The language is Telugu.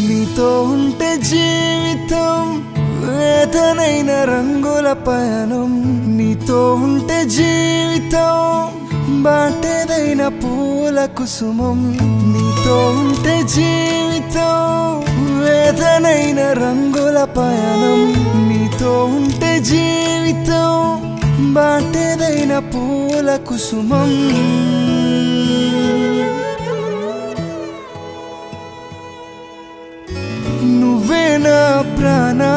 నీతో ఉంటే జీవితం వేదనైన రంగుల పయనం నీతో ఉంటే జీవితం బాటేదైన పూల కుసుమం నీతో ఉంటే జీవితం వేదనైన రంగుల పయనం నీతో ఉంటే జీవితం బాటేదైన పూల కుసుమం నువ్వే నా ప్రాణా